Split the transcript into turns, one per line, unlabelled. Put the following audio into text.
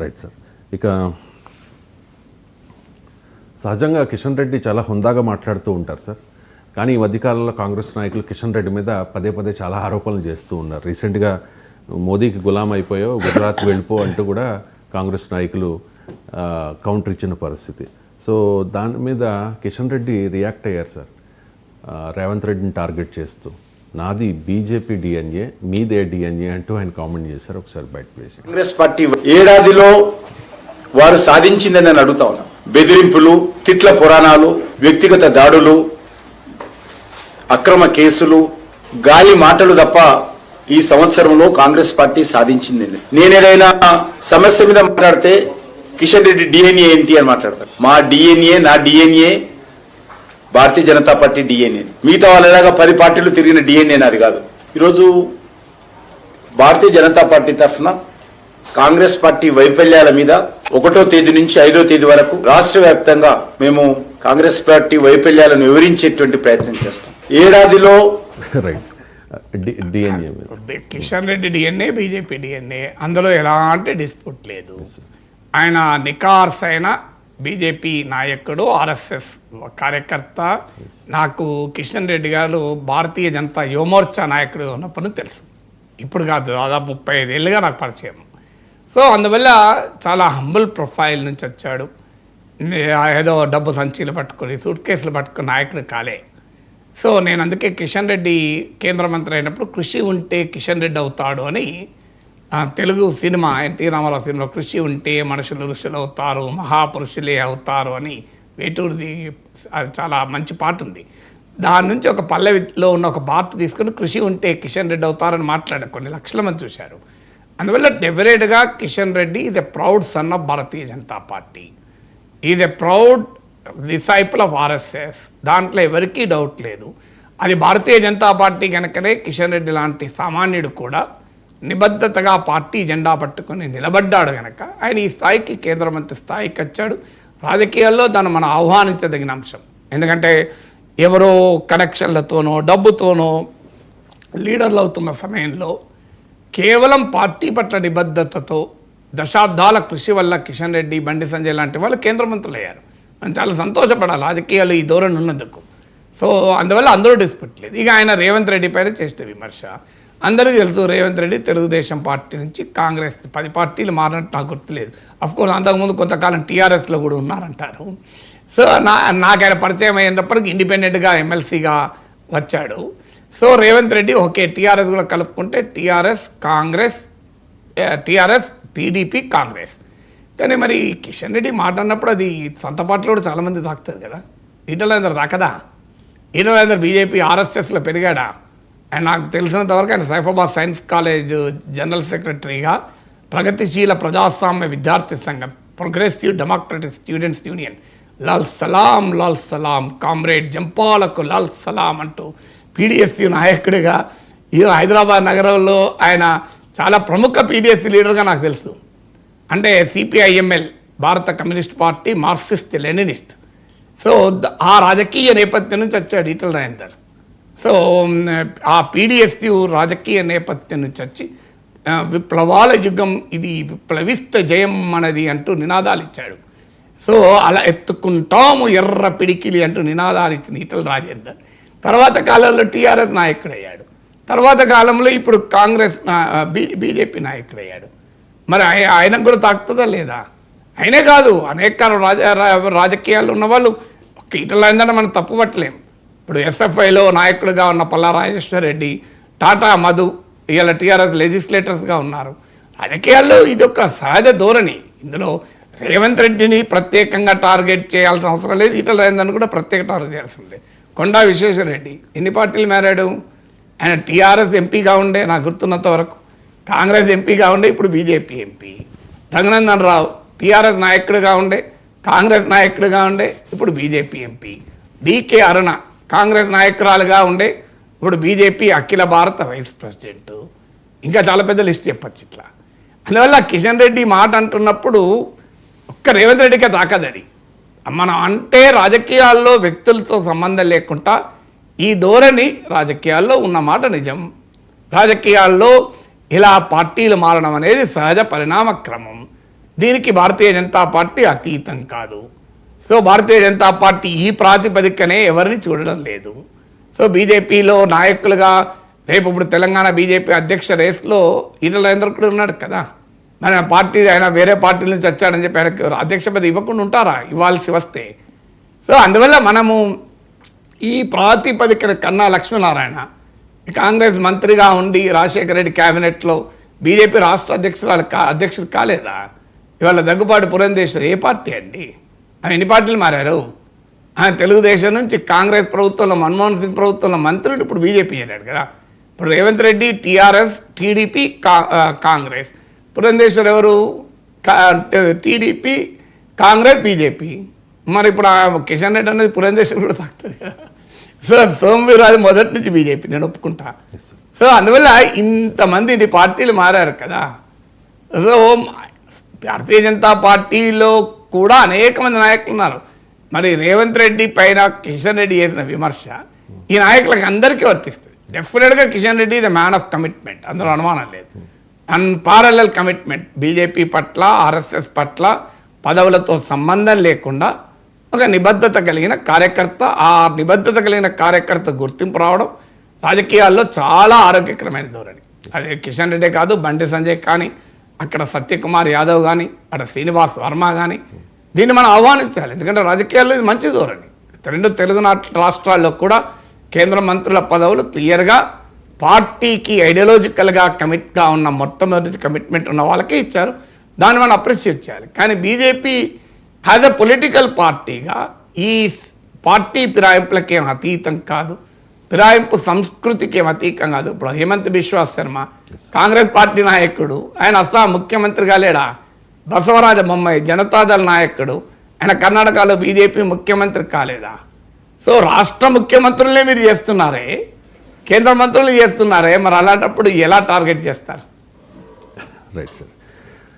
Right sir. ఇక సహజంగా కిషన్ రెడ్డి చాలా హుందాగా మాట్లాడుతూ ఉంటారు సార్. కానీ ఈ మధ్యకాలంలో కాంగ్రెస్ నాయకులు కిషన్ రెడ్డి మీద పదే పదే చాలా ఆరోపణలు చేస్తూ ఉన్నారు. రీసెంట్గా మోదీకి గులాం అయిపోయో గుజరాత్ వెళ్ళిపో అంటూ కూడా కాంగ్రెస్ నాయకులు కౌంటర్ ఇచ్చిన పరిస్థితి. సో దాని మీద కిషన్ రెడ్డి రియాక్ట్ అయ్యారు సార్, రేవంత్ రెడ్డిని టార్గెట్ చేస్తూ. నాది బీజేపీ డిఎన్ఏ, మీదే డిఎన్ఏ అంటూ ఆయన కామెంట్ చేశారు. ఒకసారి బయట ప్లేస్.
కాంగ్రెస్ పార్టీ ఏడాదిలో వారు సాధించిందని నేను అడుగుతా ఉన్నా. బెదిరింపులు, తిట్ల పురాణాలు, వ్యక్తిగత దాడులు, అక్రమ కేసులు, గాలి మాటలు తప్ప ఈ సంవత్సరంలో కాంగ్రెస్ పార్టీ సాధించింది. నేనేదైనా సమస్య మీద మాట్లాడితే కిషన్ రెడ్డి డిఎన్ఏ ఏంటి అని మాట్లాడతారు. మా డిఎన్ఏ, నా DNA Bharatiya Janata party DNA. మిగతా వాళ్ళలాగా 10 పార్టీలు తిరిగిన డిఎన్ఏ నాది కాదు. ఈరోజు భారతీయ జనతా పార్టీ తరఫున కాంగ్రెస్ పార్టీ వైఫల్యాల మీద 1వ తేదీ నుంచి 5వ తేదీ వరకు రాష్ట్ర వ్యాప్తంగా మేము కాంగ్రెస్ పార్టీ వైఫల్యాలను వివరించేటువంటి ప్రయత్నం చేస్తాం. ఏడాదిలో
Kishan Reddy DNA, BJP DNA, అందులో ఎలాంటి డిస్ప్యూట్ లేదు. ఆయన నికార్స్ అయిన బీజేపీ నాయకుడు, ఆర్ఎస్ఎస్ కార్యకర్త. నాకు కిషన్ రెడ్డి గారు భారతీయ జనతా యువమోర్చా నాయకుడు ఉన్నప్పుడు తెలుసు. ఇప్పుడు కాదు, దాదాపు 35 ఏళ్ళుగా నాకు పరిచయం. సో అందువల్ల చాలా హంబుల్ ప్రొఫైల్ నుంచి వచ్చాడు. ఏదో డబ్బు సంచీలు పట్టుకొని, సూట్ కేసులు పట్టుకుని నాయకుడు కాలే. సో నేను అందుకే కిషన్ రెడ్డి కేంద్ర మంత్రి అయినప్పుడు కృషి ఉంటే కిషన్ రెడ్డి అవుతాడు అని తెలుగు సినిమా, ఎన్టీ రామారావు సినిమా, కృషి ఉంటే మనుషులు ఋషులు అవుతారు, మహాపురుషులే అవుతారు అని వేటూరిది చాలా మంచి పాట ఉంది. దాని నుంచి ఒక పల్లవిలో ఉన్న ఒక పాట తీసుకుని కృషి ఉంటే కిషన్ రెడ్డి అవుతారని మాట్లాడారు. కొన్ని లక్షల మంది చూశారు. అందువల్ల డెఫినెట్గా Kishan Reddy is a proud son of Bharatiya Janata party, is a proud disciple of RSS. దాంట్లో ఎవరికీ డౌట్ లేదు. అది భారతీయ జనతా పార్టీ కనుకనే కిషన్ రెడ్డి లాంటి సామాన్యుడు కూడా నిబద్ధతగా పార్టీ జెండా పట్టుకొని నిలబడ్డాడు కనుక ఆయన ఈ స్థాయికి, కేంద్ర మంత్రి స్థాయికి వచ్చాడు. రాజకీయాల్లో దాన్ని మనం ఆహ్వానించదగిన అంశం. ఎందుకంటే ఎవరో కనెక్షన్లతోనో డబ్బుతోనో లీడర్లు అవుతున్న సమయంలో కేవలం పార్టీ పట్ల నిబద్ధతతో దశాబ్దాల కృషి వల్ల కిషన్ రెడ్డి, బండి సంజయ్ లాంటి వాళ్ళు కేంద్ర మంత్రులు అయ్యారు. మనం చాలా సంతోషపడాలి రాజకీయాలు ఈ ధోరణి ఉన్నందుకు. సో అందువల్ల అందరూ డిస్ప్యూట్ లేదు. ఇక ఆయన రేవంత్ రెడ్డి పైన చేసిన విమర్శ అందరికీ తెలుసు. రేవంత్ రెడ్డి తెలుగుదేశం పార్టీ నుంచి కాంగ్రెస్ 10 పార్టీలు మారినట్టు నాకు గుర్తులేదు. అఫ్కోర్స్ అంతకుముందు కొంతకాలం టీఆర్ఎస్లో కూడా ఉన్నారంటారు. సో నాకు ఆయన పరిచయం అయినప్పటికీ ఇండిపెండెంట్గా ఎమ్మెల్సీగా వచ్చాడు. So Revanth Reddy okay, TRS కూడా కలుపుకుంటే TRS, Congress, TRS, TDP, Congress. కానీ మరి కిషన్ రెడ్డి మాట అన్నప్పుడు అది సొంత పార్టీలో కూడా చాలామంది తాకుతుంది కదా. ఈటలందరూ తాకదా? ఈటలందరూ బీజేపీ ఆర్ఎస్ఎస్లో పెరిగాడా? అండ్ నాకు తెలిసినంతవరకు ఆయన సైఫాబాద్ సైన్స్ కాలేజ్ జనరల్ సెక్రటరీగా, ప్రగతిశీల ప్రజాస్వామ్య విద్యార్థి సంఘం, ప్రోగ్రెసివ్ డెమోక్రటిక్ స్టూడెంట్స్ యూనియన్, లాల్ సలాం కామ్రేడ్ జంపాలకు లాల్ సలాం అంటూ పీడిఎస్యు నాయకుడిగా ఈ హైదరాబాద్ నగరంలో ఆయన చాలా ప్రముఖ పీడిఎస్సీ లీడర్గా నాకు తెలుసు. అంటే సిపిఐఎంఎల్, భారత communist party, Marxist Leninist. So ఆ రాజకీయ నేపథ్యం నుంచి వచ్చాడు ఈటల రాజేందర్. సో ఆ పీడిఎస్యు రాజకీయ నేపథ్యం నుంచి వచ్చి విప్లవాల యుగం ఇది, విప్లవిస్త జయం మనది అంటూ నినాదాలు ఇచ్చాడు. సో అలా ఎత్తుకుంటాము ఎర్ర పిడికిలి అంటూ నినాదాలు ఇచ్చిన ఈటల రాజేందర్ తర్వాత కాలంలో టీఆర్ఎస్ నాయకుడయ్యాడు. తర్వాత కాలంలో ఇప్పుడు కాంగ్రెస్ బీజేపీ నాయకుడయ్యాడు. మరి ఆయనకు కూడా తాకుతుందా లేదా? అయినే కాదు, అనేక రాజకీయాల్లో ఉన్నవాళ్ళు ఈటల రాజేందర్ మనం తప్పు పట్టలేం. ఇప్పుడు ఎస్ఎఫ్ఐలో నాయకుడిగా ఉన్న పల్లా రాజేశ్వర్ రెడ్డి, టాటా మధు ఇవాళ టీఆర్ఎస్ లెజిస్లేటర్స్గా ఉన్నారు. రాజకీయాల్లో ఇది ఒక సహజ ధోరణి. ఇందులో రేవంత్ రెడ్డిని ప్రత్యేకంగా టార్గెట్ చేయాల్సిన అవసరం లేదు, ఈటల రాజేందర్ని కూడా ప్రత్యేక టార్గెట్ చేయాల్సిందే. కొండా విశ్వేశ్వరరెడ్డి ఎన్ని పార్టీలు మారాడు? ఆయన టీఆర్ఎస్ ఎంపీగా ఉండే, నాకు గుర్తున్నంత వరకు కాంగ్రెస్ ఎంపీగా ఉండే, ఇప్పుడు BJP MP. Raghunandan Rao TRS నాయకుడిగా ఉండే, కాంగ్రెస్ నాయకుడిగా ఉండే, ఇప్పుడు బీజేపీ ఎంపీ. డికే అరుణ కాంగ్రెస్ నాయకురాలుగా ఉండే, ఇప్పుడు బీజేపీ అఖిల భారత వైస్ ప్రెసిడెంట్. ఇంకా చాలా పెద్ద లిస్ట్ చెప్పచ్చు ఇట్లా. అందువల్ల కిషన్ రెడ్డి మాట అంటున్నప్పుడు ఒక్క రేవంత్ రెడ్డికే తాకదది. మనం అంటే రాజకీయాల్లో వ్యక్తులతో సంబంధం లేకుండా ఈ ధోరణి రాజకీయాల్లో ఉన్నమాట నిజం. రాజకీయాల్లో ఇలా పార్టీలు మారడం అనేది సహజ పరిణామ క్రమం. దీనికి భారతీయ జనతా పార్టీ అతీతం కాదు. సో భారతీయ జనతా పార్టీ ఈ ప్రాతిపదికనే ఎవరిని చూడడం లేదు. సో బీజేపీలో నాయకులుగా రేపు ఇప్పుడు తెలంగాణ బీజేపీ అధ్యక్ష రేస్లో ఈటల రాజేందర్ కూడా ఉన్నాడు కదా. మరి ఆ పార్టీ ఆయన వేరే పార్టీల నుంచి వచ్చాడని చెప్పి ఆయనకు అధ్యక్ష పదవి ఇవ్వకుండా ఉంటారా ఇవ్వాల్సి వస్తే? సో అందువల్ల మనము ఈ ప్రాతిపదికన కన్నా లక్ష్మీనారాయణ కాంగ్రెస్ మంత్రిగా ఉండి రాజశేఖర రెడ్డి క్యాబినెట్లో బీజేపీ రాష్ట్ర అధ్యక్షుడు కాలేదా? ఇవాళ దగ్గుబాటి పురంధేశ్వరి ఏ పార్టీ అండి? ఆయన ఎన్ని పార్టీలు మారారు? ఆయన తెలుగుదేశం నుంచి కాంగ్రెస్ ప్రభుత్వంలో మన్మోహన్ సింగ్ ప్రభుత్వంలో మంత్రులు ఇప్పుడు బీజేపీ చేరాడు కదా. ఇప్పుడు రేవంత్ రెడ్డి టీఆర్ఎస్, టీడీపీ, కాంగ్రెస్. పురంధేశ్వర్ ఎవరు? TDP, Congress, BJP. మరి ఇప్పుడు కిషన్ రెడ్డి అనేది పురంధేశ్వర్ కూడా తాకుతుంది కదా. సో సోమవీరాజు మొదటి నుంచి బీజేపీ, నేను ఒప్పుకుంటా. సో అందువల్ల ఇంతమంది ఇన్ని పార్టీలు మారారు కదా. సో భారతీయ జనతా పార్టీలో కూడా అనేక మంది నాయకులు ఉన్నారు. మరి రేవంత్ రెడ్డి పైన కిషన్ రెడ్డి చేసిన విమర్శ ఈ నాయకులకు అందరికీ వర్తిస్తుంది. డెఫినెట్గా Kishan Reddy the man of commitment, అందులో అనుమానం లేదు. అన్పారలల్ కమిట్మెంట్ బీజేపీ పట్ల, ఆర్ఎస్ఎస్ పట్ల పదవులతో సంబంధం లేకుండా ఒక నిబద్ధత కలిగిన కార్యకర్త. ఆ నిబద్ధత కలిగిన కార్యకర్త గుర్తింపు రావడం రాజకీయాల్లో చాలా ఆరోగ్యకరమైన ధోరణి. అదే కిషన్ రెడ్డి కాదు, బండి సంజయ్ కానీ, అక్కడ సత్యకుమార్ యాదవ్ కానీ, అక్కడ శ్రీనివాస్ వర్మ కానీ, దీన్ని మనం ఆహ్వానించాలి. ఎందుకంటే రాజకీయాల్లో ఇది మంచి ధోరణి. రెండు తెలుగు రాష్ట్రాల్లో కూడా కేంద్ర మంత్రుల పదవులు క్లియర్గా పార్టీకి ఐడియాలజికల్గా కమిట్గా ఉన్న మొట్టమొదటి కమిట్మెంట్ ఉన్న వాళ్ళకే ఇచ్చారు. దాన్ని మనం అప్రిషియేట్ చేయాలి. కానీ బీజేపీ యాజ్ ఎ పొలిటికల్ పార్టీగా ఈ పార్టీ ఫిరాయింపులకి ఏం అతీతం కాదు, ఫిరాయింపు సంస్కృతికి ఏం అతీతం కాదు. ఇప్పుడు హేమంత్ బిశ్వా శర్మ కాంగ్రెస్ పార్టీ నాయకుడు, ఆయన అస్సాం ముఖ్యమంత్రిగా లేడా? బసవరాజ బొమ్మాయి జనతాదళ నాయకుడు, ఆయన కర్ణాటకలో బీజేపీ ముఖ్యమంత్రి కాలేదా? సో రాష్ట్ర ముఖ్యమంత్రులనే మీరు చేస్తున్నారే, కేంద్ర మంత్రులు చేస్తున్నారే, మరి అలాంటప్పుడు ఎలా టార్గెట్ చేస్తారు?
Right sir.